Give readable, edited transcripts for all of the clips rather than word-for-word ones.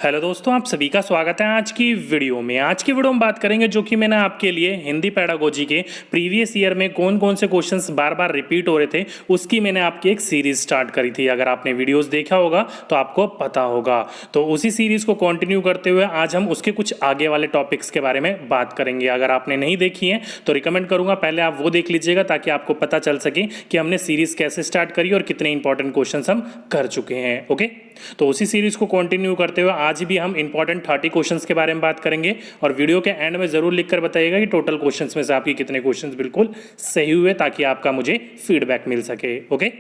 Hello दोस्तों, आप सभी का स्वागत है आज की वीडियो में। आज की वीडियो में बात करेंगे जो कि मैंने आपके लिए हिंदी पेडागोजी के प्रीवियस ईयर में कौन कौन से क्वेश्चंस बार बार रिपीट हो रहे थे उसकी मैंने आपकी एक सीरीज स्टार्ट करी थी। अगर आपने वीडियोस देखा होगा तो आपको पता होगा। तो उसी सीरीज को कंटिन्यू करते हुए आज हम उसके कुछ आगे वाले टॉपिक्स के बारे में बात करेंगे। अगर आपने नहीं देखी है तो रिकमेंड करूंगा पहले आप वो देख लीजिएगा ताकि आपको पता चल सके कि हमने सीरीज कैसे स्टार्ट करी और कितने इंपॉर्टेंट क्वेश्चन हम कर चुके हैं। ओके, तो उसी सीरीज को कंटिन्यू करते हुए आज भी हम इंपॉर्टेंट 30 क्वेश्चंस के बारे में बात करेंगे और वीडियो के एंड में जरूर लिखकर बताइएगा कि टोटल क्वेश्चंस में से आपके कितने क्वेश्चंस बिल्कुल सही हुए ताकि आपका मुझे फीडबैक मिल सके। ओके,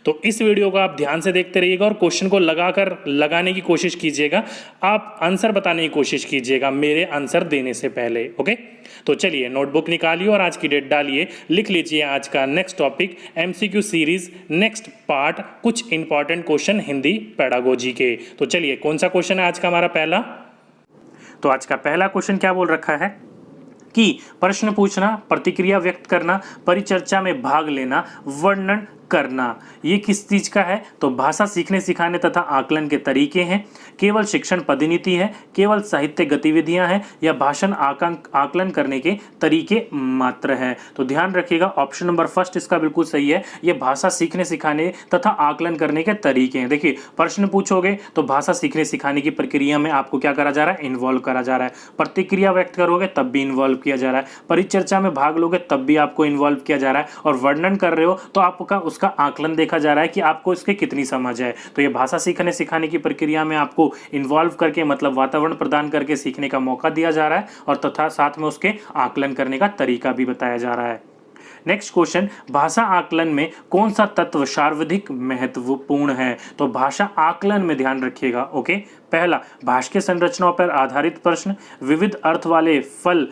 तो इस वीडियो को आप ध्यान से देखते रहिएगा और क्वेश्चन को लगाने की कोशिश कीजिएगा। आप आंसर बताने की कोशिश कीजिएगा मेरे आंसर देने से पहले। ओके, तो चलिए नोटबुक निकालिए और आज की डेट डालिए, लिख लीजिए आज का next topic MCQ series next part, कुछ इंपॉर्टेंट क्वेश्चन हिंदी पेडागोजी के। तो चलिए कौन सा क्वेश्चन है आज का हमारा पहला। तो आज का पहला क्वेश्चन क्या बोल रखा है कि प्रश्न पूछना, प्रतिक्रिया व्यक्त करना, परिचर्चा में भाग लेना, वर्णन करना। ये किस चीज का है? तो भाषा सीखने सिखाने तथा आकलन के तरीके हैं, केवल शिक्षण पद्धति है, केवल साहित्य गतिविधियां हैं या भाषण आकलन करने के तरीके मात्र हैं। तो ध्यान रखिएगा ऑप्शन नंबर फर्स्ट इसका बिल्कुल सही है। ये भाषा सीखने सिखाने तथा आकलन करने के तरीके हैं। देखिए प्रश्न पूछोगे तो भाषा सीखने सिखाने की प्रक्रिया में आपको क्या करा जा रहा है? इन्वॉल्व करा जा रहा है। प्रतिक्रिया व्यक्त करोगे तब भी इन्वॉल्व किया जा रहा है, परिचर्चा में भाग लोगे तब भी आपको इन्वॉल्व किया जा रहा है, और वर्णन कर रहे हो तो आपका उसका आकलन देखा जा रहा है कि आपको इसके कितनी समझ है। तो ये भाषा सीखने सिखाने की प्रक्रिया में आपको इन्वॉल्व करके मतलब वातावरण प्रदान करके सीखने का मौका दिया जा रहा है और तथा साथ में उसके आकलन करने का तरीका भी बताया जा रहा है। नेक्स्ट क्वेश्चन, भाषा आकलन में कौन सा तत्व सर्वाधिक महत्वपूर्ण है? तो भाषा आकलन में ध्यान रखिएगा। ओके, पहला भाषा संरचनाओं पर आधारित प्रश्न, विविध अर्थ वाले फल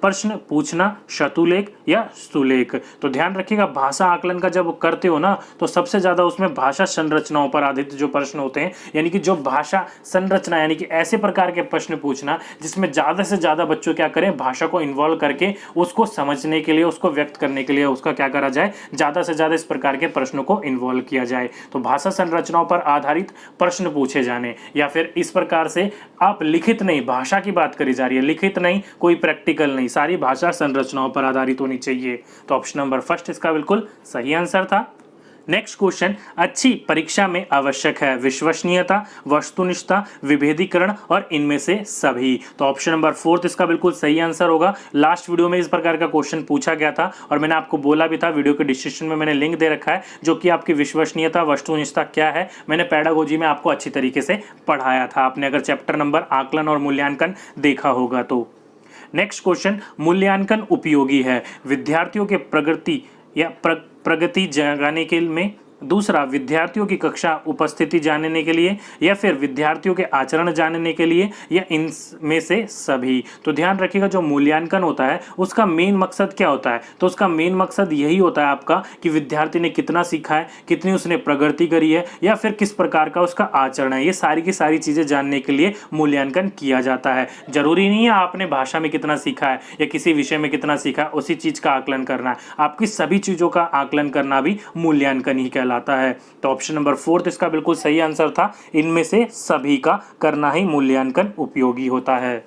प्रश्न पूछना, शतुलेख या सुलेख। तो ध्यान रखिएगा भाषा आकलन का जब करते हो ना तो सबसे ज्यादा उसमें भाषा संरचनाओं पर आधारित जो प्रश्न होते हैं, यानी कि जो भाषा संरचना यानी कि ऐसे प्रकार के प्रश्न पूछना जिसमें ज्यादा से ज्यादा बच्चों क्या करें, भाषा को इन्वॉल्व करके उसको समझने के लिए, उसको व्यक्त करने के लिए उसका क्या करा जाए, ज्यादा से ज्यादा इस प्रकार के प्रश्नों को इन्वॉल्व किया जाए। तो भाषा संरचनाओं पर आधारित प्रश्न पूछे जाने, या फिर इस प्रकार से आप लिखित नहीं, भाषा की बात करी जा रही है, लिखित नहीं, कोई प्रैक्टिकल नहीं, सारी भाषा संरचनाओं पर आधारित होनी चाहिए। तो ऑप्शन नंबर फर्स्ट इसका बिल्कुल सही आंसर था। नेक्स्ट क्वेश्चन, अच्छी परीक्षा में आवश्यक है विश्वसनीयता, वस्तुनिष्ठता, विभेदीकरण और इनमें से सभी। तो ऑप्शन नंबर फोर्थ इसका बिल्कुल सही आंसर होगा। लास्ट वीडियो में इस प्रकार का क्वेश्चन पूछा गया था और मैंने आपको बोला भी था, वीडियो के डिस्क्रिप्शन में मैंने लिंक दे रखा है, जो कि आपकी विश्वसनीयता, वस्तुनिष्ठता क्या है मैंने पेडागोजी में आपको अच्छी तरीके से पढ़ाया था, आपने अगर चैप्टर नंबर आकलन और मूल्यांकन देखा होगा तो। नेक्स्ट क्वेश्चन, मूल्यांकन उपयोगी है विद्यार्थियों के प्रगति जानने के में, दूसरा विद्यार्थियों की कक्षा उपस्थिति जानने के लिए, या फिर विद्यार्थियों के आचरण जानने के लिए, या इनमें से सभी। तो ध्यान रखिएगा जो मूल्यांकन होता है उसका मेन मकसद क्या होता है? तो उसका मेन मकसद यही होता है आपका कि विद्यार्थी ने कितना सीखा है, कितनी उसने प्रगति करी है, या फिर किस प्रकार का उसका आचरण है। ये सारी की सारी चीजें जानने के लिए मूल्यांकन किया जाता है। जरूरी नहीं है आपने भाषा में कितना सीखा है या किसी विषय में कितना सीखा है उसी चीज का आकलन करना है, आपकी सभी चीजों का आकलन करना भी मूल्यांकन ही लाता है। तो ऑप्शन नंबर फोर्थ इसका बिल्कुल सही आंसर था, इनमें से सभी का करना ही मूल्यांकन उपयोगी होता है।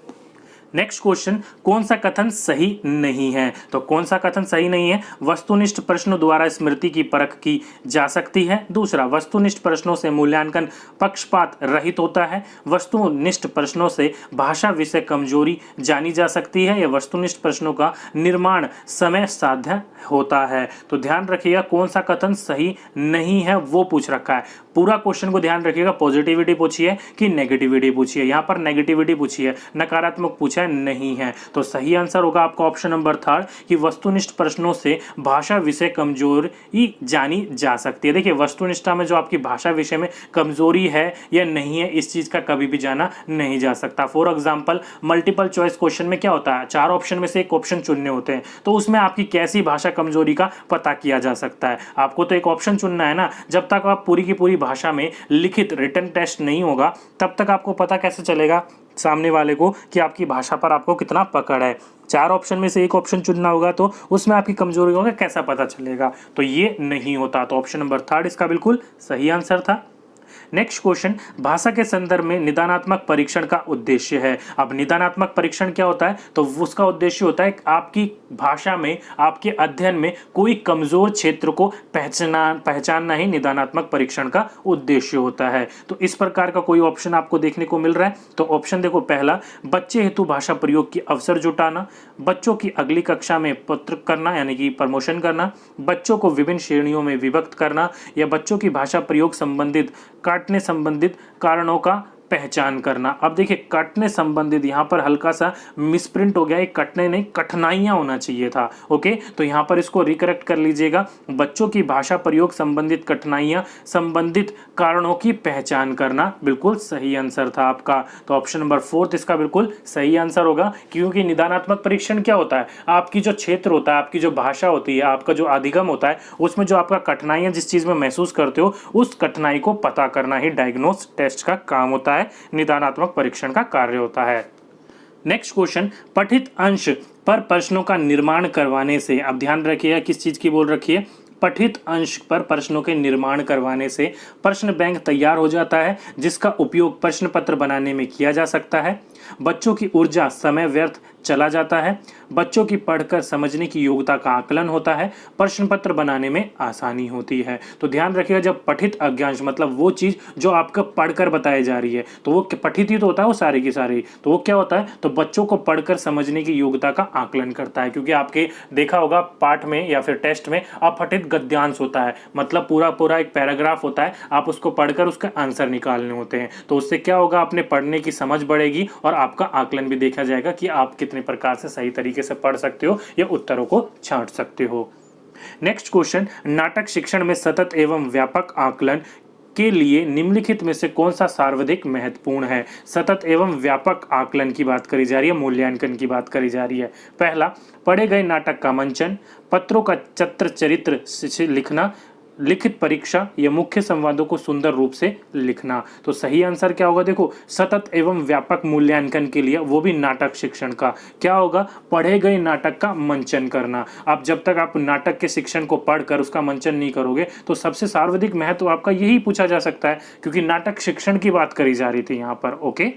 नेक्स्ट क्वेश्चन, कौन सा कथन सही नहीं है? तो कौन सा कथन सही नहीं है? वस्तुनिष्ठ प्रश्नों द्वारा स्मृति की परख की जा सकती है। दूसरा, वस्तुनिष्ठ प्रश्नों से मूल्यांकन पक्षपात रहित होता है। वस्तुनिष्ठ प्रश्नों से भाषा विषय कमजोरी जानी जा सकती है, या वस्तुनिष्ठ प्रश्नों का निर्माण समय साध्य होता है। तो ध्यान रखिएगा कौन सा कथन सही नहीं है वो पूछ रखा है। पूरा क्वेश्चन को ध्यान रखिएगा, पॉजिटिविटी पूछी है कि नेगेटिविटी पूछी है? यहाँ पर नेगेटिविटी पूछी है, नकारात्मक पूछा नहीं है। तो सही आंसर होगा आपका ऑप्शन नंबर थर्ड कि वस्तुनिष्ठ प्रश्नों से भाषा विषय कमजोरी जानी जा सकती है। देखिए वस्तुनिष्ठता में जो आपकी भाषा विषय में कमजोरी है या नहीं है, इस चीज का कभी भी जाना नहीं जा सकता। For example multiple choice question में क्या होता है, 4 ऑप्शन में से एक ऑप्शन चुनने होते हैं, तो उसमें आपकी कैसी भाषा कमजोरी का पता किया जा सकता है? आपको तो एक ऑप्शन चुनना है ना। जब तक आप पूरी की पूरी भाषा में लिखित रिटन टेस्ट नहीं होगा तब तक आपको पता कैसे चलेगा सामने वाले को कि आपकी भाषा पर आपको कितना पकड़ है? 4 ऑप्शन में से एक ऑप्शन चुनना होगा तो उसमें आपकी कमजोरी होगा, कैसा पता चलेगा? तो ये नहीं होता। तो ऑप्शन नंबर थर्ड इसका बिल्कुल सही आंसर था। नेक्स्ट क्वेश्चन, भाषा के संदर्भ में निदानात्मक परीक्षण का उद्देश्य है। अब निदानात्मक परीक्षण क्या होता है, तो उसका उद्देश्य होता है आपकी भाषा में, आपके अध्ययन में कोई कमजोर क्षेत्र को पहचानना ही निदानात्मक परीक्षण का उद्देश्य होता है। तो इस प्रकार का कोई ऑप्शन आपको देखने को मिल रहा है। तो ऑप्शन देखो, पहला बच्चे हेतु भाषा प्रयोग की अवसर जुटाना, बच्चों की अगली कक्षा में पत्र करना यानी कि प्रमोशन करना, बच्चों को विभिन्न श्रेणियों में विभक्त करना, या बच्चों की भाषा प्रयोग संबंधित काटने संबंधित कारणों का पहचान करना। अब देखिए, कटने संबंधित यहाँ पर हल्का सा मिसप्रिंट हो गया, एक कटने नहीं कठिनाइयाँ होना चाहिए था। ओके, तो यहाँ पर इसको रिकरेक्ट कर लीजिएगा। बच्चों की भाषा प्रयोग संबंधित कठिनाइयाँ संबंधित कारणों की पहचान करना बिल्कुल सही आंसर था आपका। तो ऑप्शन नंबर 4 इसका बिल्कुल सही आंसर होगा, क्योंकि निदानात्मक परीक्षण क्या होता है, आपकी जो क्षेत्र होता है, आपकी जो भाषा होती है, आपका जो अधिगम होता है, उसमें जो आपका कठिनाइयाँ जिस चीज़ में महसूस करते हो, उस कठिनाई को पता करना ही डायग्नोस टेस्ट का काम होता है, निदानात्मक परीक्षण का कार्य होता है। नेक्स्ट क्वेश्चन, पठित अंश पर प्रश्नों का निर्माण करवाने से, अब ध्यान रखिएगा किस चीज की बोल रखी है, पठित अंश पर प्रश्नों के निर्माण करवाने से प्रश्न बैंक तैयार हो जाता है, जिसका उपयोग प्रश्न पत्र बनाने में किया जा सकता है। बच्चों की ऊर्जा समय व्यर्थ चला जाता है, बच्चों की पढ़कर समझने की योग्यता का आकलन होता है, प्रश्न पत्र बनाने में आसानी होती है। तो ध्यान रखिएगा, जब पठित अज्ञांश मतलब वो चीज जो आपको पढ़कर बताई जा रही है, तो वो पठित ही तो होता है वो सारी की सारी, तो वो क्या होता है, तो बच्चों को पढ़कर समझने की योग्यता का आकलन करता है। क्योंकि आपके देखा होगा पाठ में या फिर टेस्ट में अपठित गद्यांश होता है, मतलब पूरा पूरा एक पैराग्राफ होता है, आप उसको पढ़कर उसका आंसर निकालने होते हैं। तो उससे क्या होगा, अपने पढ़ने की समझ बढ़ेगी और आपका आकलन भी देखा जाएगा कि आप कितने प्रकार से सही तरीके से पढ़ सकते हो या उत्तरों को छांट सकते हो। नेक्स्ट क्वेश्चन, नाटक शिक्षण में सतत एवं व्यापक आकलन के लिए निम्नलिखित में से कौन सा सर्वाधिक महत्वपूर्ण है। सतत एवं व्यापक आकलन की बात करी जा रही है, मूल्यांकन की बात करी जा रही है। पहला, पढ़े गए नाटक का मंचन, पत्रों का चित्र चरित्र लिखना, लिखित परीक्षा या मुख्य संवादों को सुंदर रूप से लिखना। तो सही आंसर क्या होगा, देखो सतत एवं व्यापक मूल्यांकन के लिए वो भी नाटक शिक्षण का क्या होगा, पढ़े गए नाटक का मंचन करना। आप जब तक आप नाटक के शिक्षण को पढ़कर उसका मंचन नहीं करोगे तो सबसे सर्वाधिक महत्व आपका यही पूछा जा सकता है, क्योंकि नाटक शिक्षण की बात करी जा रही थी यहाँ पर। ओके,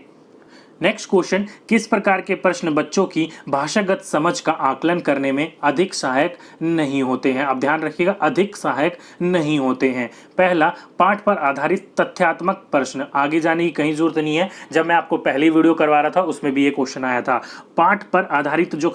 नेक्स्ट क्वेश्चन, किस प्रकार के प्रश्न बच्चों की भाषागत समझ का आकलन करने में अधिक सहायक नहीं होते हैं। अब ध्यान रखिएगा, अधिक सहायक नहीं होते हैं। पहला, पाठ पर आधारित तथ्यात्मक प्रश्न, आगे जाने की कहीं जरूरत नहीं है, जब मैं आपको पहली वीडियो करवा रहा था उसमें भी ये क्वेश्चन आया था। पाठ पर आधारित जो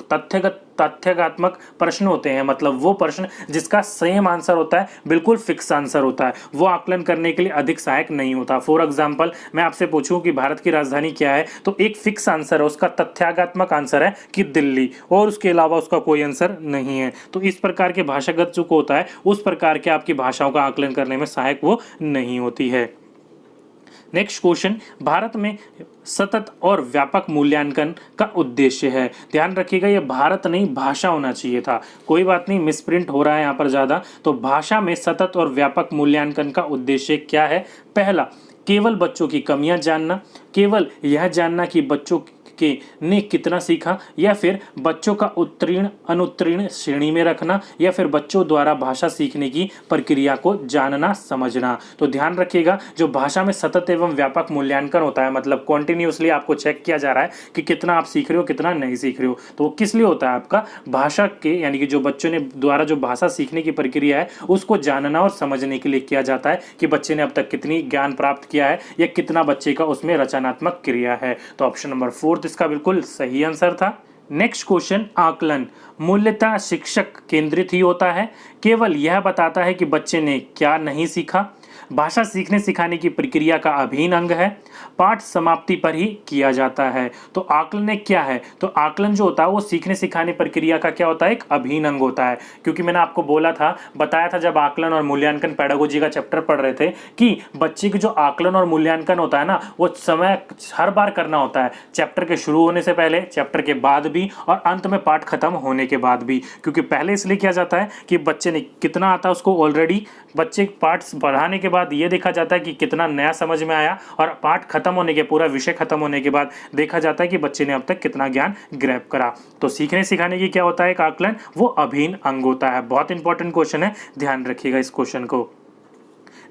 तथ्यात्मक प्रश्न होते हैं, मतलब वो प्रश्न जिसका सेम आंसर होता है, बिल्कुल फिक्स आंसर होता है, वो आकलन करने के लिए अधिक सहायक नहीं होता। फॉर एग्जांपल, मैं आपसे पूछूं कि भारत की राजधानी क्या है, तो एक फिक्स आंसर है, उसका तथ्यात्मक आंसर है कि दिल्ली, और उसके अलावा उसका कोई आंसर नहीं है। तो इस प्रकार के भाषागत जो होता है, उस प्रकार के आपकी भाषाओं का आकलन करने में सहायक वो नहीं होती है। नेक्स्ट क्वेश्चन, भारत में सतत और व्यापक मूल्यांकन का उद्देश्य है। ध्यान रखिएगा, ये भारत नहीं भाषा होना चाहिए था, कोई बात नहीं, मिसप्रिंट हो रहा है यहाँ पर ज़्यादा। तो भाषा में सतत और व्यापक मूल्यांकन का उद्देश्य क्या है। पहला, केवल बच्चों की कमियां जानना, केवल यह जानना कि बच्चों ने कितना सीखा, या फिर बच्चों का उत्तीर्ण अनुत्तीर्ण श्रेणी में रखना, या फिर बच्चों द्वारा भाषा सीखने की प्रक्रिया को जानना समझना। तो ध्यान रखिएगा, जो भाषा में सतत एवं व्यापक मूल्यांकन होता है, मतलब कॉन्टिन्यूसली आपको चेक किया जा रहा है कि कितना आप सीख रहे हो, कितना नहीं सीख रहे हो। तो वो किस लिए होता है, आपका भाषा के यानी कि जो बच्चों ने द्वारा जो भाषा सीखने की प्रक्रिया है उसको जानना और समझने के लिए किया जाता है कि बच्चे ने अब तक कितनी ज्ञान प्राप्त किया है या कितना बच्चे का उसमें रचनात्मक क्रिया है। तो ऑप्शन नंबर 4 इसका बिल्कुल सही आंसर था। नेक्स्ट क्वेश्चन, आकलन मूल्यता शिक्षक केंद्रित ही होता है, केवल यह बताता है कि बच्चे ने क्या नहीं सीखा, भाषा सीखने सिखाने की प्रक्रिया का अभिन्न अंग है, पाठ समाप्ति पर ही किया जाता है। तो आकलन क्या है, तो आकलन जो होता है वो सीखने सिखाने प्रक्रिया का क्या होता है, एक अभिन्न अंग होता है। क्योंकि मैंने आपको बताया था जब आकलन और मूल्यांकन पेडागोजी का चैप्टर पढ़ रहे थे कि बच्चे की जो आकलन और मूल्यांकन होता है ना, वो समय हर बार करना होता है, चैप्टर के शुरू होने से पहले, चैप्टर के बाद भी, और अंत में पाठ खत्म होने के बाद भी। क्योंकि पहले इसलिए किया जाता है कि बच्चे ने कितना आता है उसको ऑलरेडी, बच्चे पाठ पढ़ाने के बाद ये देखा जाता है कि कितना नया समझ में आया, और पाठ खत्म होने के, पूरा विषय खत्म होने के बाद देखा जाता है कि बच्चे ने अब तक कितना ज्ञान ग्रैब करा। तो सीखने सिखाने की क्या होता है, एक आकलन वो अभिन्न अंग होता है। बहुत इंपॉर्टेंट क्वेश्चन है, ध्यान रखिएगा इस क्वेश्चन को।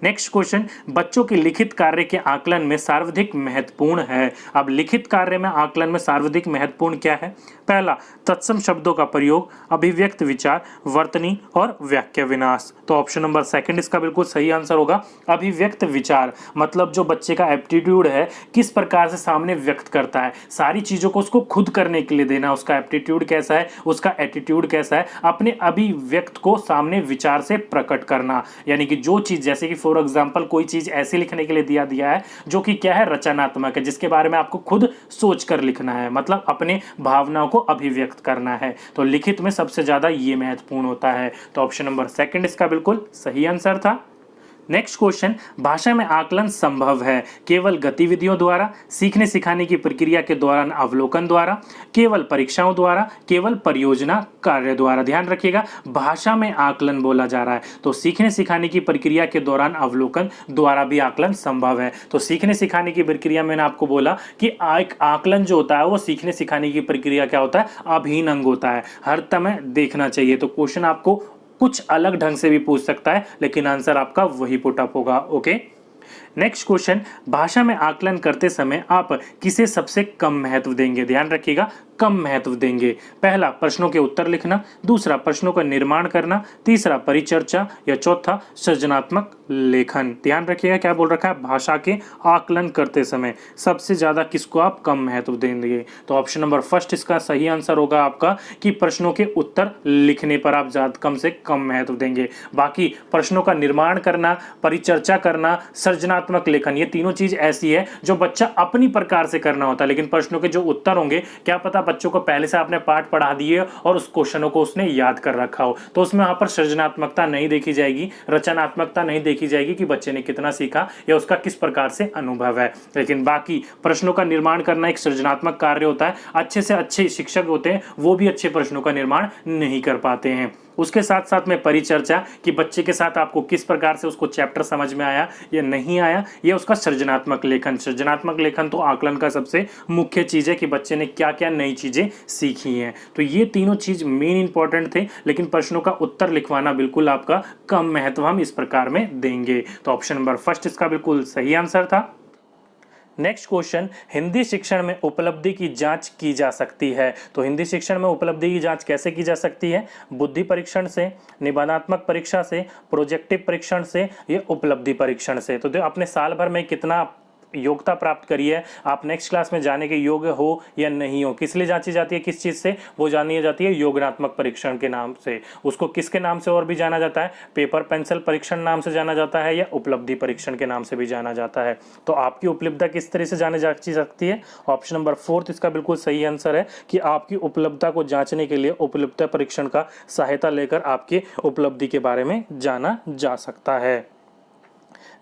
नेक्स्ट क्वेश्चन, बच्चों के लिखित कार्य के आकलन में सर्वाधिक महत्वपूर्ण है। अब लिखित कार्य में आकलन में सर्वाधिक महत्वपूर्ण क्या है? पहला, तत्सम शब्दों का प्रयोग, अभिव्यक्त विचार, वर्तनी और वाक्य विन्यास। तो ऑप्शन नंबर सेकंड इसका बिल्कुल सही आंसर होगा, अभिव्यक्त विचार। मतलब जो बच्चे का एप्टीट्यूड है, किस प्रकार से सामने व्यक्त करता है, सारी चीजों को उसको खुद करने के लिए देना, उसका एप्टीट्यूड कैसा है, उसका एटीट्यूड कैसा है, अपने अभिव्यक्त को सामने विचार से प्रकट करना। यानी कि जो चीज, जैसे कि फॉर एग्जांपल कोई चीज ऐसे लिखने के लिए दिया है जो कि क्या है, रचनात्मक है, जिसके बारे में आपको खुद सोच कर लिखना है, मतलब अपने भावनाओं को अभिव्यक्त करना है। तो लिखित में सबसे ज्यादा ये महत्वपूर्ण होता है। तो ऑप्शन नंबर सेकंड इसका बिल्कुल सही आंसर था। नेक्स्ट क्वेश्चन, भाषा में आकलन संभव है केवल गतिविधियों द्वारा, सीखने सिखाने की प्रक्रिया के दौरान अवलोकन द्वारा, केवल परीक्षाओं द्वारा, केवल परियोजना कार्य द्वारा। ध्यान रखिएगा, भाषा में आकलन बोला जा रहा है, तो सीखने सिखाने की प्रक्रिया के दौरान अवलोकन द्वारा भी आकलन संभव है। तो सीखने सिखाने की प्रक्रिया, मैंने आपको बोला कि एक आकलन जो होता है वो सीखने सिखाने की प्रक्रिया क्या होता है, अभिन्न अंग होता है, हर समय देखना चाहिए। तो क्वेश्चन आपको कुछ अलग ढंग से भी पूछ सकता है, लेकिन आंसर आपका वही पुट अप होगा। ओके, नेक्स्ट क्वेश्चन, भाषा में आकलन करते समय आप किसे सबसे कम महत्व देंगे? ध्यान रखिएगा, कम महत्व देंगे। पहला, प्रश्नों के उत्तर लिखना, दूसरा, प्रश्नों का निर्माण करना, तीसरा, परिचर्चा, या चौथा, सृजनात्मक लेखन। ध्यान रखिएगा क्या बोल रखा है, भाषा के आकलन करते समय सबसे ज्यादा किसको आप कम महत्व देंगे? तो ऑप्शन नंबर फर्स्ट इसका सही आंसर होगा आपका कि प्रश्नों के उत्तर लिखने पर आप ज्यादा कम से कम महत्व देंगे। बाकी प्रश्नों का निर्माण करना, परिचर्चा करना, सृजनात्मक लेखन, ये तीनों चीज ऐसी है जो बच्चा अपनी प्रकार से करना होता है। लेकिन प्रश्नों के जो उत्तर होंगे, क्या पता बच्चों को पहले से आपने पाठ पढ़ा दिए और उस क्वेश्चनों को उसने याद कर रखा हो, तो उसमें वहां पर सृजनात्मकता नहीं देखी जाएगी, रचनात्मकता नहीं देखी जाएगी कि बच्चे ने कितना सीखा या उसका किस प्रकार से अनुभव है। लेकिन बाकी प्रश्नों का निर्माण करना एक सृजनात्मक कार्य होता है। अच्छे से अच्छे शिक्षक होते हैं, वो भी अच्छे प्रश्नों का निर्माण नहीं कर पाते हैं। उसके साथ साथ में परिचर्चा, कि बच्चे के साथ आपको किस प्रकार से उसको चैप्टर समझ में आया या नहीं आया, या उसका सृजनात्मक लेखन। सृजनात्मक लेखन तो आकलन का सबसे मुख्य चीज है कि बच्चे ने क्या क्या नई चीजें सीखी हैं। तो ये तीनों चीज मेन इंपॉर्टेंट थे, लेकिन प्रश्नों का उत्तर लिखवाना बिल्कुल आपका कम महत्व हम इस प्रकार में देंगे। तो ऑप्शन नंबर फर्स्ट इसका बिल्कुल सही आंसर था। नेक्स्ट क्वेश्चन, हिंदी शिक्षण में उपलब्धि की जांच की जा सकती है। तो हिंदी शिक्षण में उपलब्धि की जांच कैसे की जा सकती है? बुद्धि परीक्षण से, निबंधात्मक परीक्षा से, प्रोजेक्टिव परीक्षण से, या उपलब्धि परीक्षण से। तो अपने साल भर में कितना योग्यता प्राप्त करी है, आप नेक्स्ट क्लास में जाने के योग्य हो या नहीं हो, किस लिए जांची जाती है, किस चीज से? वो जानी जाती है योगात्मक परीक्षण के नाम से। उसको किसके नाम से और भी जाना जाता है? पेपर पेंसिल परीक्षण नाम से जाना जाता है, या उपलब्धि परीक्षण के नाम से भी जाना जाता है। तो आपकी उपलब्धता किस तरह से जानी जांची सकती है? ऑप्शन नंबर फोर्थ इसका बिल्कुल सही आंसर है कि आपकी उपलब्धता को जांचने के लिए उपलब्धता परीक्षण का सहायता लेकर आपकी उपलब्धि के बारे में जाना जा सकता है।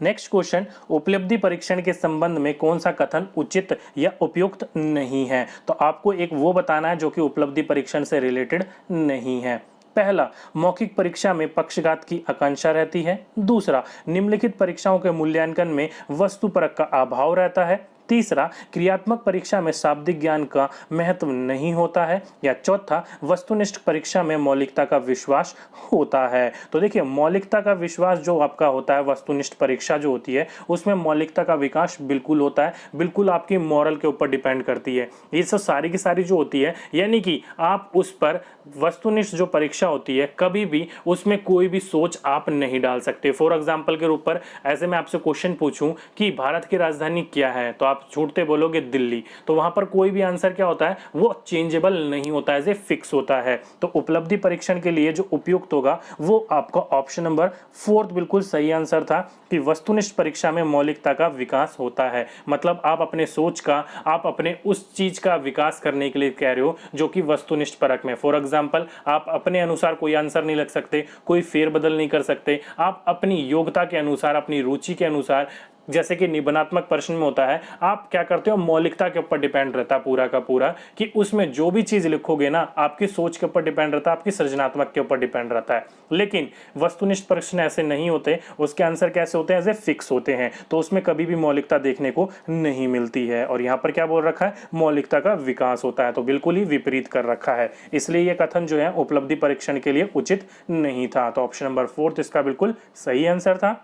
नेक्स्ट क्वेश्चन, उपलब्धि परीक्षण के संबंध में कौन सा कथन उचित या उपयुक्त नहीं है? तो आपको एक वो बताना है जो कि उपलब्धि परीक्षण से रिलेटेड नहीं है। पहला, मौखिक परीक्षा में पक्षघात की आकांक्षा रहती है। दूसरा, निम्नलिखित परीक्षाओं के मूल्यांकन में वस्तुपरक का अभाव रहता है। तीसरा, क्रियात्मक परीक्षा में शाब्दिक ज्ञान का महत्व नहीं होता है। या चौथा, वस्तुनिष्ठ परीक्षा में मौलिकता का विश्वास होता है। तो देखिए, मौलिकता का विश्वास जो आपका होता है, वस्तुनिष्ठ परीक्षा जो होती है उसमें मौलिकता का विकास बिल्कुल होता है, बिल्कुल आपकी मॉरल के ऊपर डिपेंड करती है। ये सब सारी की सारी जो होती है, यानी कि आप उस पर वस्तुनिष्ठ जो परीक्षा होती है, कभी भी उसमें कोई भी सोच आप नहीं डाल सकते। फॉर एग्जाम्पल के रूप पर ऐसे मैं आपसे क्वेश्चन पूछूं कि भारत की राजधानी क्या है, तो आप छूटते बोलोगे दिल्ली, तो वहां पर कोई भी आंसर क्या होता है, वो चेंजेबल नहीं होता है, फिक्स होता है। तो उपलब्धि परीक्षण के लिए जो उपयुक्त होगा वो आपका ऑप्शन नंबर फोर्थ बिल्कुल सही आंसर था कि वस्तुनिष्ठ परीक्षा में मौलिकता का विकास होता है। मतलब आप अपने सोच का, आप अपने उस चीज का विकास करने के लिए कह रहे हो जो कि वस्तुनिष्ठ परक में। फॉर एग्जाम्पल, आप अपने अनुसार कोई आंसर नहीं लिख सकते, कोई फेरबदल नहीं कर सकते, आप अपनी योग्यता के अनुसार, अपनी रुचि के अनुसार, जैसे कि निबंधात्मक प्रश्न में होता है, आप क्या करते हो, मौलिकता के ऊपर डिपेंड रहता है पूरा का पूरा, कि उसमें जो भी चीज लिखोगे ना, आपकी सोच के ऊपर डिपेंड रहता है, आपकी सृजनात्मक के ऊपर डिपेंड रहता है। लेकिन वस्तुनिष्ठ प्रश्न ऐसे नहीं होते, उसके आंसर कैसे होते हैं, ऐसे फिक्स होते हैं, तो उसमें कभी भी मौलिकता देखने को नहीं मिलती है। और यहाँ पर क्या बोल रखा है, मौलिकता का विकास होता है, तो बिल्कुल ही विपरीत कर रखा है। इसलिए यह कथन जो है उपलब्धि परीक्षण के लिए उचित नहीं था। तो ऑप्शन नंबर फोर्थ इसका बिल्कुल सही आंसर था।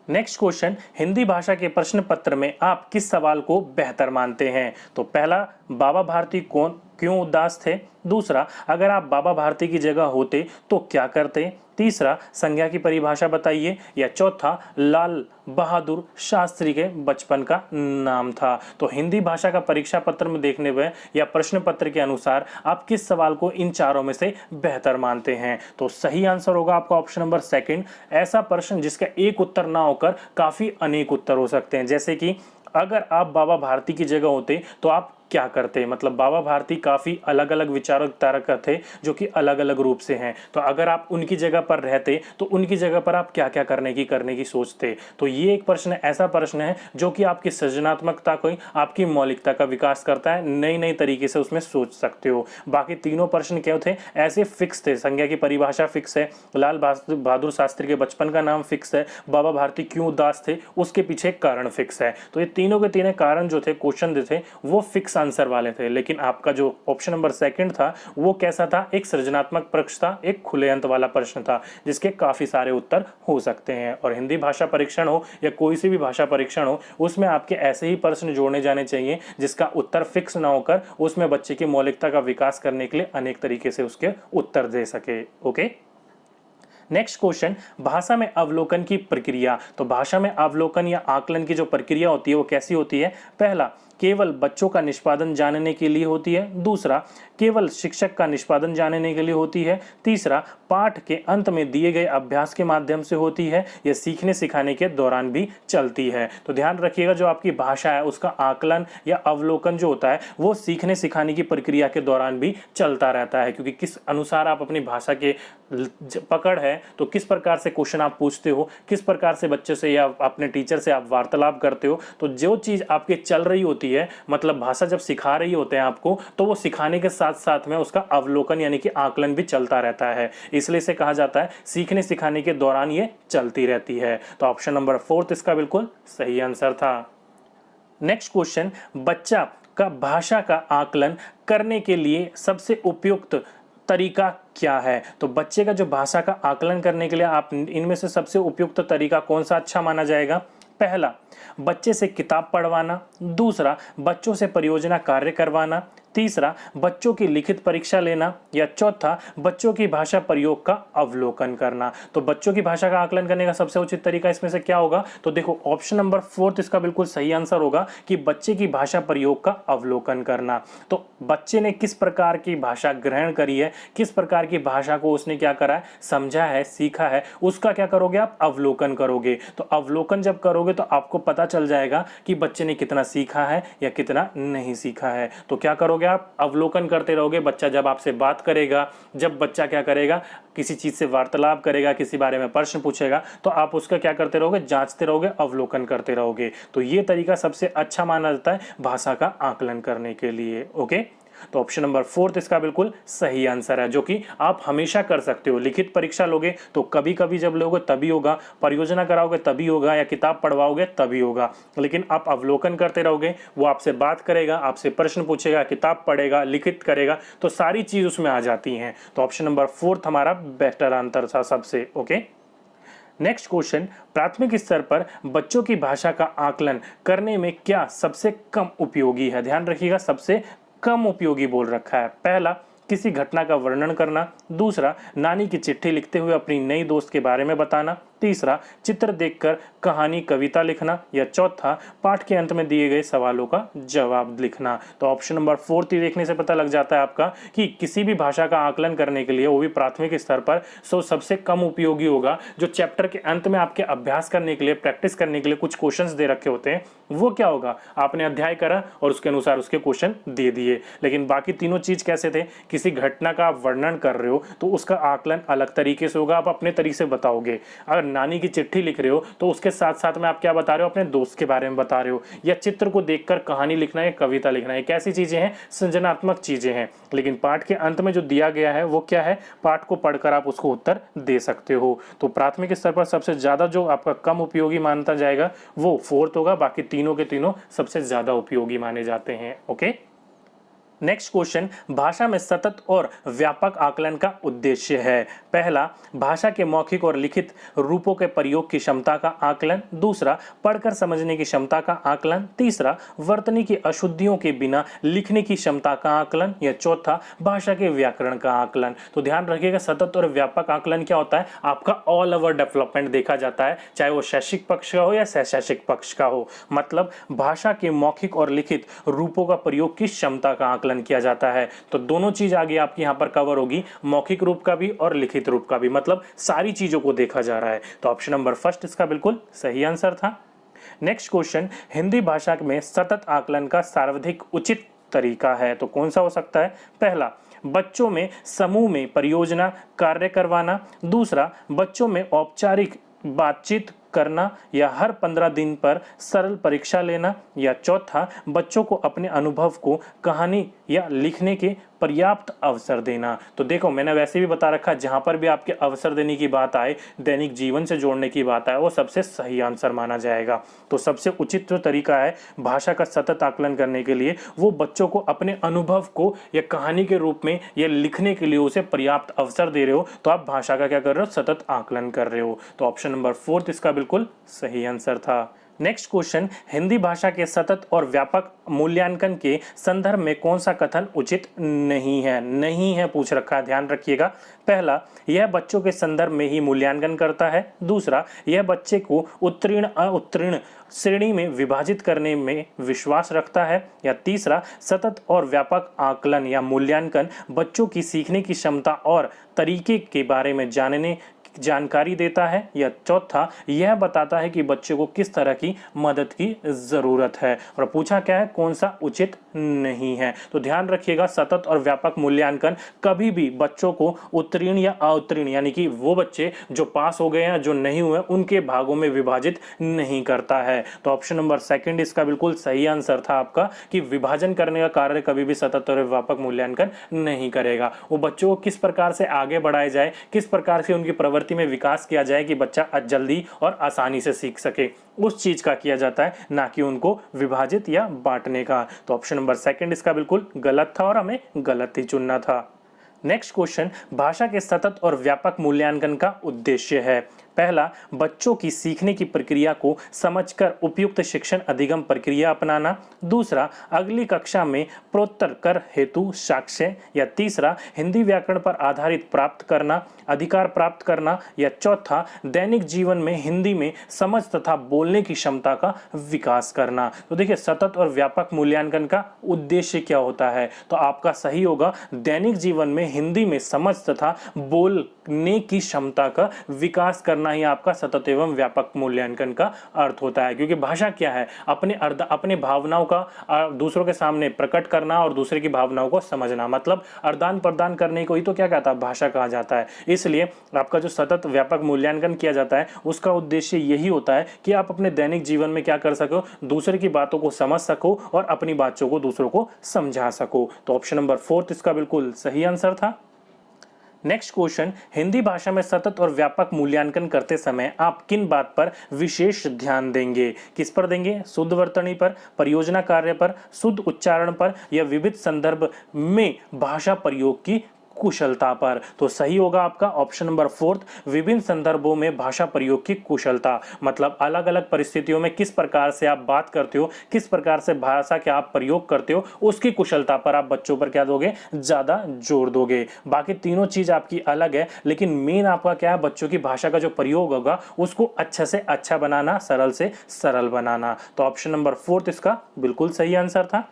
नेक्स्ट क्वेश्चन, हिंदी भाषा के प्रश्न पत्र में आप किस सवाल को बेहतर मानते हैं? तो पहला, बाबा भारती कौन क्यों उदास थे? दूसरा, अगर आप बाबा भारती की जगह होते तो क्या करते? तीसरा, संज्ञा की परिभाषा बताइए। या चौथा, लाल बहादुर शास्त्री के बचपन का नाम था। तो हिंदी भाषा का परीक्षा पत्र में देखने में या प्रश्न पत्र के अनुसार आप किस सवाल को इन चारों में से बेहतर मानते हैं? तो सही आंसर होगा आपका ऑप्शन नंबर सेकंड, ऐसा प्रश्न जिसका एक उत्तर ना होकर काफी अनेक उत्तर हो सकते हैं। जैसे कि अगर आप बाबा भारती की जगह होते तो आप क्या करते? मतलब बाबा भारती काफी अलग अलग विचारधारा का थे जो कि अलग अलग रूप से हैं, तो अगर आप उनकी जगह पर रहते तो उनकी जगह पर आप क्या क्या करने की सोचते? तो ये एक प्रश्न ऐसा प्रश्न है जो कि आपकी सृजनात्मकता को, आपकी मौलिकता का विकास करता है, नई नई तरीके से उसमें सोच सकते हो। बाकी तीनों प्रश्न क्या थे? ऐसे फिक्स थे। संज्ञा की परिभाषा फिक्स है, लाल बहादुर शास्त्री के बचपन का नाम फिक्स है, बाबा भारती क्यों उदास थे उसके पीछे कारण फिक्स है। तो ये तीनों के तीनों कारण जो थे, क्वेश्चन जो थे वो फिक्स आंसर वाले थे। लेकिन आपका जो ऑप्शन नंबर सेकंड था वो कैसा था? एक सृजनात्मक प्रश्न था, एक खुले अंत वाला प्रश्न था जिसके काफी सारे उत्तर हो सकते हैं। और हिंदी भाषा परीक्षण हो या कोई सी भी भाषा परीक्षण हो, उसमें आपके ऐसे ही प्रश्न जोड़ने जाने चाहिए जिसका उत्तर फिक्स ना होकर उसमें बच्चे की मौलिकता का विकास करने के लिए अनेक तरीके से उसके उत्तर दे सके। ओके, नेक्स्ट क्वेश्चन, भाषा में अवलोकन की प्रक्रिया। तो भाषा में अवलोकन या आकलन की जो प्रक्रिया होती है वो कैसी होती है? पहला, केवल बच्चों का निष्पादन जानने के लिए होती है। दूसरा, केवल शिक्षक का निष्पादन जानने के लिए होती है। तीसरा, पाठ के अंत में दिए गए अभ्यास के माध्यम से होती है। या सीखने सिखाने के दौरान भी चलती है। तो ध्यान रखिएगा, जो आपकी भाषा है उसका आकलन या अवलोकन जो होता है वो सीखने सिखाने की प्रक्रिया के दौरान भी चलता रहता है, क्योंकि किस अनुसार आप अपनी भाषा के पकड़ है तो किस प्रकार से क्वेश्चन आप पूछते हो, किस प्रकार से बच्चे से या अपने टीचर से आप वार्तालाप करते हो, तो जो चीज आपके चल रही होती है, मतलब भाषा जब सिखा रही होते हैं आपको, तो वो सिखाने के साथ साथ में उसका अवलोकन यानी कि आकलन भी चलता रहता है। इसलिए इसे कहा जाता है सीखने सिखाने के दौरान ये चलती रहती है। तो ऑप्शन नंबर फोर्थ इसका बिल्कुल सही आंसर था। नेक्स्ट क्वेश्चन, बच्चा का भाषा का आकलन करने के लिए सबसे उपयुक्त तरीका क्या है? तो बच्चे का जो भाषा का आकलन करने के लिए आप इनमें से सबसे उपयुक्त तरीका कौन सा अच्छा माना जाएगा? पहला, बच्चे से किताब पढ़वाना। दूसरा, बच्चों से परियोजना कार्य करवाना। तीसरा, बच्चों की लिखित परीक्षा लेना। या चौथा, बच्चों की भाषा प्रयोग का अवलोकन करना। तो बच्चों की भाषा का आकलन करने का सबसे उचित तरीका इसमें से क्या होगा? तो देखो, ऑप्शन नंबर फोर्थ इसका बिल्कुल सही आंसर होगा कि बच्चे की भाषा प्रयोग का अवलोकन करना। तो बच्चे ने किस प्रकार की भाषा ग्रहण करी है, किस प्रकार की भाषा को उसने क्या करा है, समझा है, सीखा है, उसका क्या करोगे आप? अवलोकन करोगे। तो अवलोकन जब करोगे तो आपको पता चल जाएगा कि बच्चे ने कितना सीखा है या कितना नहीं सीखा है। तो क्या करोगे आप? अवलोकन करते रहोगे। बच्चा जब आपसे बात करेगा, जब बच्चा क्या करेगा, किसी चीज से वार्तालाप करेगा, किसी बारे में प्रश्न पूछेगा, तो आप उसका क्या करते रहोगे? जांचते रहोगे, अवलोकन करते रहोगे। तो ये तरीका सबसे अच्छा माना जाता है भाषा का आकलन करने के लिए। ओके, तो ऑप्शन नंबर फोर्थ इसका बिल्कुल सही आंसर है, जो कि आप हमेशा कर सकते हो। लिखित परीक्षा लोगे तो कभी कभी जब लोगे तभी होगा, परियोजना कराओगे तभी होगा, या किताब पढ़वाओगे तभी होगा। लेकिन आप अवलोकन करते रहोगे, वो आपसे बात करेगा, आपसे प्रश्न पूछेगा, किताब पढ़ेगा, लिखित करेगा, तो सारी चीज उसमें आ जाती हैं। तो ऑप्शन नंबर फोर्थ हमारा बेटर आंसर था सबसे। ओके, नेक्स्ट क्वेश्चन, प्राथमिक स्तर पर बच्चों की भाषा का आकलन करने में क्या सबसे कम उपयोगी है? ध्यान रखिएगा, सबसे कम उपयोगी बोल रखा है। पहला, किसी घटना का वर्णन करना। दूसरा, नानी की चिट्ठी लिखते हुए अपनी नई दोस्त के बारे में बताना। तीसरा, चित्र देखकर कहानी कविता लिखना। या चौथा, पाठ के अंत में दिए गए सवालों का जवाब लिखना। तो ऑप्शन नंबर फोर्थ ही देखने से पता लग जाता है आपका कि किसी भी भाषा का आकलन करने के लिए, वो भी प्राथमिक स्तर पर, सबसे कम उपयोगी होगा जो चैप्टर के अंत में आपके अभ्यास करने के लिए, प्रैक्टिस करने के लिए कुछ क्वेश्चंस दे रखे होते हैं। वो क्या होगा? आपने अध्याय करा और उसके अनुसार उसके क्वेश्चन दे दिए। लेकिन बाकी तीनों चीज कैसे थे? किसी घटना का आप वर्णन कर रहे हो तो उसका आकलन अलग तरीके से होगा, आप अपने तरीके से बताओगे। अगर नानी की चिट्ठी लिख रहे हो तो उसके साथ साथ में आप क्या बता रहे हो? अपने दोस्त के बारे में बता रहे हो। या चित्र को देखकर कहानी लिखना है, कविता लिखना है, कैसी चीजें हैं? सृजनात्मक चीजें हैं। लेकिन पाठ के अंत में जो दिया गया है वो क्या है? पाठ को पढ़कर आप उसको उत्तर दे सकते हो। तो प्राथमिक स्तर पर सबसे ज्यादा जो आपका कम उपयोगी मानता जाएगा वो फोर्थ होगा। बाकी तीनों के तीनों सबसे ज्यादा उपयोगी माने जाते हैं। ओके, नेक्स्ट क्वेश्चन, भाषा में सतत और व्यापक आकलन का उद्देश्य है। पहला, भाषा के मौखिक और लिखित रूपों के प्रयोग की क्षमता का आकलन। दूसरा, पढ़कर समझने की क्षमता का आकलन। तीसरा, वर्तनी की अशुद्धियों के बिना लिखने की क्षमता का आकलन। या चौथा, भाषा के व्याकरण का आकलन। तो ध्यान रखिएगा, सतत और व्यापक आकलन क्या होता है, आपका ऑल ओवर डेवलपमेंट देखा जाता है, चाहे वो शैक्षिक पक्ष का हो या शैक्षिक पक्ष का हो। मतलब भाषा के मौखिक और लिखित रूपों का प्रयोग की क्षमता का आकलन किया जाता है। तो दोनों चीज आगे आपकी यहां पर कवर होगी, मौखिक रूप का भी और लिखित रूप का भी, मतलब सारी चीजों को देखा जा रहा है। तो ऑप्शन नंबर फर्स्ट इसका बिल्कुल सही आंसर था। नेक्स्ट क्वेश्चन, हिंदी भाषा में सतत आकलन का सर्वाधिक उचित तरीका है, तो कौन सा हो सकता है। पहला, बच्चों में समूह में परियोजना कार्य करवाना। दूसरा, बच्चों में औपचारिक बातचीत करना या हर 15 दिन पर सरल परीक्षा लेना। या चौथा, बच्चों को अपने अनुभव को कहानी या लिखने के पर्याप्त अवसर देना। तो देखो, मैंने वैसे भी बता रखा, जहां पर भी आपके अवसर देने की बात आए, दैनिक जीवन से जोड़ने की बात आए, वो सबसे सही आंसर माना जाएगा। तो सबसे उचित जो तरीका है भाषा का सतत आकलन करने के लिए, वो बच्चों को अपने अनुभव को या कहानी के रूप में या लिखने के लिए उसे पर्याप्त अवसर दे रहे हो, तो आप भाषा का क्या कर रहे हो, सतत आकलन कर रहे हो। तो ऑप्शन नंबर फोर्थ इसका बिल्कुल सही आंसर था। नेक्स्ट क्वेश्चन, हिंदी भाषा के सतत और व्यापक मूल्यांकन के संदर्भ में कौन सा कथन उचित नहीं है पूछ रखा है, ध्यान रखिएगा। पहला, यह बच्चों के संदर्भ में ही मूल्यांकन करता है। दूसरा, यह बच्चे को उत्तीर्ण अउत्तीर्ण श्रेणी में विभाजित करने में विश्वास रखता है। या तीसरा, सतत और व्यापक आकलन या मूल्यांकन बच्चों की सीखने की क्षमता और तरीके के बारे में जानकारी देता है। या चौथा, यह बताता है कि बच्चे को किस तरह की मदद की जरूरत है। और पूछा क्या है, कौन सा उचित नहीं है। तो ध्यान रखिएगा, सतत और व्यापक मूल्यांकन कभी भी बच्चों को उत्तीर्ण या अउत्तीर्ण, यानी कि वो बच्चे जो पास हो गए हैं जो नहीं हुए, उनके भागों में विभाजित नहीं करता है। तो ऑप्शन नंबर सेकंड इसका बिल्कुल सही आंसर था आपका, कि विभाजन करने का कार्य कभी भी सतत और व्यापक मूल्यांकन नहीं करेगा। वो बच्चों को किस प्रकार से आगे बढ़ाया जाए, किस प्रकार से उनकी प्रवृत्ति में विकास किया जाए कि बच्चा जल्दी और आसानी से सीख सके, उस चीज का किया जाता है, ना कि उनको विभाजित या बांटने का। तो ऑप्शन नंबर सेकंड इसका बिल्कुल गलत था और हमें गलत ही चुनना था। नेक्स्ट क्वेश्चन, भाषा के सतत और व्यापक मूल्यांकन का उद्देश्य है। पहला, बच्चों की सीखने की प्रक्रिया को समझकर उपयुक्त शिक्षण अधिगम प्रक्रिया अपनाना। दूसरा, अगली कक्षा में प्रोत्तर कर हेतु साक्ष्य। या तीसरा, हिंदी व्याकरण पर आधारित प्राप्त करना, अधिकार प्राप्त करना। या चौथा, दैनिक जीवन में हिंदी में समझ तथा बोलने की क्षमता का विकास करना। तो देखिए, सतत और व्यापक मूल्यांकन का उद्देश्य क्या होता है, तो आपका सही होगा, दैनिक जीवन में हिंदी में समझ तथा बोलने की क्षमता का विकास करना ही आपका सतत एवं व्यापक मूल्यांकन का अर्थ होता है। क्योंकि भाषा क्या है, अपने भावनाओं का दूसरों के सामने प्रकट करना और दूसरे की भावनाओं को समझना, मतलब आदान प्रदान करने को ही तो क्या कहता है, भाषा कहा जाता है। इसलिए आपका जो सतत व्यापक मूल्यांकन किया जाता है, उसका उद्देश्य यही होता है कि आप अपने दैनिक जीवन में क्या कर सको, दूसरे की बातों को समझ सको और अपनी बातों को दूसरों को समझा सको। तो ऑप्शन नंबर फोर्थ इसका बिल्कुल सही आंसर था। नेक्स्ट क्वेश्चन, हिंदी भाषा में सतत और व्यापक मूल्यांकन करते समय आप किन बात पर विशेष ध्यान देंगे। किस पर देंगे, शुद्ध वर्तनी पर, परियोजना कार्य पर, शुद्ध उच्चारण पर, या विविध संदर्भ में भाषा प्रयोग की कुशलता पर। तो सही होगा आपका ऑप्शन नंबर फोर्थ, विभिन्न संदर्भों में भाषा प्रयोग की कुशलता। मतलब अलग अलग परिस्थितियों में किस प्रकार से आप बात करते हो, किस प्रकार से भाषा के आप प्रयोग करते हो, उसकी कुशलता पर आप बच्चों पर क्या दोगे, ज्यादा जोर दोगे। बाकी तीनों चीज आपकी अलग है, लेकिन मेन आपका क्या है, बच्चों की भाषा का जो प्रयोग होगा उसको अच्छे से अच्छा बनाना, सरल से सरल बनाना। तो ऑप्शन नंबर फोर्थ इसका बिल्कुल सही आंसर था।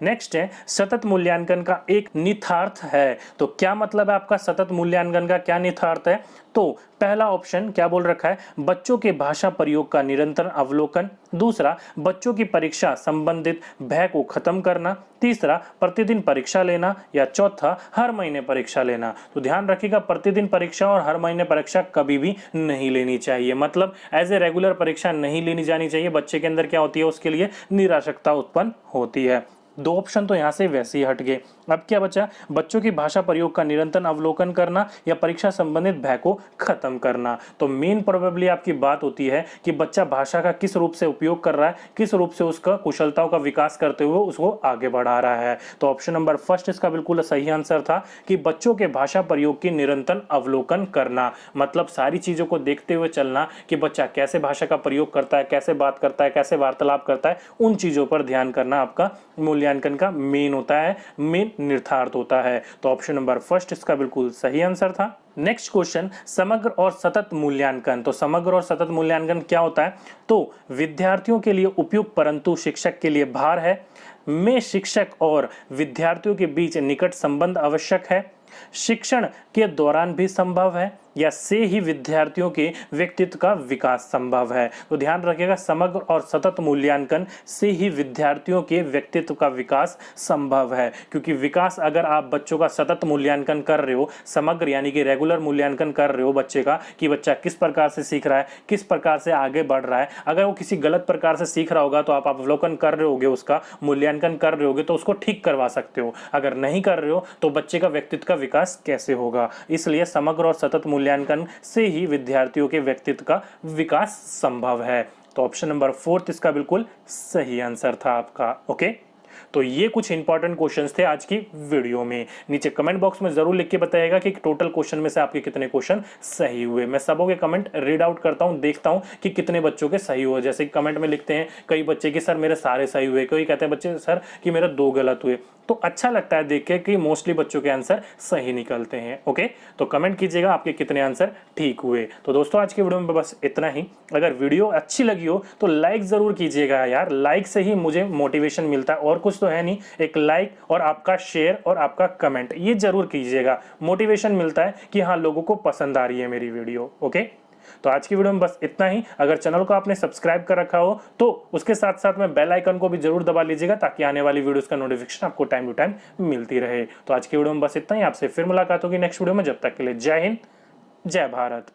नेक्स्ट है, सतत मूल्यांकन का एक निहितार्थ है। तो क्या मतलब है आपका सतत मूल्यांकन का क्या निहितार्थ है, तो पहला ऑप्शन क्या बोल रखा है, बच्चों के भाषा प्रयोग का निरंतर अवलोकन। दूसरा, बच्चों की परीक्षा संबंधित भय को खत्म करना। तीसरा, प्रतिदिन परीक्षा लेना। या चौथा, हर महीने परीक्षा लेना। तो ध्यान रखिएगा, प्रतिदिन परीक्षा और हर महीने परीक्षा कभी भी नहीं लेनी चाहिए, मतलब एज ए रेगुलर परीक्षा नहीं लेनी जानी चाहिए। बच्चे के अंदर क्या होती है, उसके लिए निराशकता उत्पन्न होती है। दो ऑप्शन तो यहाँ से वैसे ही हट गए। अब क्या बचा, बच्चों की भाषा प्रयोग का निरंतर अवलोकन करना या परीक्षा संबंधित भय को खत्म करना। तो मेन प्रोबेबली आपकी बात होती है कि बच्चा भाषा का किस रूप से उपयोग कर रहा है, किस रूप से उसका कुशलताओं का विकास करते हुए उसको आगे बढ़ा रहा है। तो ऑप्शन नंबर फर्स्ट इसका बिल्कुल सही आंसर था कि बच्चों के भाषा प्रयोग की निरंतर अवलोकन करना, मतलब सारी चीजों को देखते हुए चलना कि बच्चा कैसे भाषा का प्रयोग करता है, कैसे बात करता है, कैसे वार्तालाप करता है, उन चीजों पर ध्यान करना आपका मूल्यांकन का मेन होता है, मेन निर्धारक होता है। तो ऑप्शन नंबर फर्स्ट इसका बिल्कुल सही आंसर था। नेक्स्ट क्वेश्चन, समग्र और सतत मूल्यांकन। तो समग्र और सतत मूल्यांकन क्या होता है? तो विद्यार्थियों के लिए उपयुक्त परंतु शिक्षक के लिए भार है, में शिक्षक और विद्यार्थियों के बीच निकट संबंध आवश्यक है, शिक्षण के दौरान भी संभव है, या से ही विद्यार्थियों के व्यक्तित्व का विकास संभव है। तो ध्यान रखिएगा, समग्र और सतत मूल्यांकन से ही विद्यार्थियों के व्यक्तित्व का विकास संभव है, क्योंकि विकास अगर आप बच्चों का सतत मूल्यांकन कर रहे हो, समग्र यानी कि रेगुलर मूल्यांकन कर रहे हो बच्चे का कि बच्चा किस प्रकार से सीख रहा है, किस प्रकार से आगे बढ़ रहा है, अगर वो किसी गलत प्रकार से सीख रहा होगा तो आप अवलोकन कर रहे होगे, उसका मूल्यांकन कर रहे होगे तो उसको ठीक करवा सकते हो। अगर नहीं कर रहे हो तो बच्चे का व्यक्तित्व का विकास कैसे होगा? इसलिए समग्र और सतत मूल्यांकन से ही विद्यार्थियों के व्यक्तित्व का विकास संभव है। तो ऑप्शन नंबर फोर्थ इसका बिल्कुल सही आंसर था आपका। ओके, तो ये कुछ इंपॉर्टेंट क्वेश्चंस थे आज की वीडियो में। नीचे कमेंट बॉक्स में जरूर लिख के बताइएगा कि टोटल क्वेश्चन में से आपके कितने क्वेश्चन सही हुए। मैं सबों के कमेंट रीड आउट करता हूं, देखता हूं कि कितने बच्चों के सही हुए। जैसे कमेंट में लिखते हैं कई बच्चे कि सर मेरे सारे सही हुए, कोई कहते हैं बच्चे सर कि मेरे 2 गलत हुए। तो अच्छा लगता है देख के कि मोस्टली बच्चों के आंसर सही निकलते हैं। ओके, तो कमेंट कीजिएगा आपके कितने आंसर ठीक हुए। तो दोस्तों आज की वीडियो में बस इतना ही। अगर वीडियो अच्छी लगी हो तो लाइक जरूर कीजिएगा यार, लाइक से ही मुझे मोटिवेशन मिलता है, और कुछ तो है नहीं। एक लाइक और आपका शेयर और आपका कमेंट ये जरूर कीजिएगा, मोटिवेशन मिलता है कि हाँ लोगों को पसंद आ रही है मेरी वीडियो। ओके, तो आज की वीडियो में बस इतना ही। अगर चैनल को आपने सब्सक्राइब कर रखा हो तो उसके साथ साथ में बेल आइकन को भी जरूर दबा लीजिएगा ताकि आने वाली वीडियोस का नोटिफिकेशन आपको टाइम टू टाइम मिलती रहे। तो आज की वीडियो में बस इतना ही। आपसे फिर मुलाकात होगी नेक्स्ट वीडियो में। जब तक के लिए जय हिंद, जय भारत।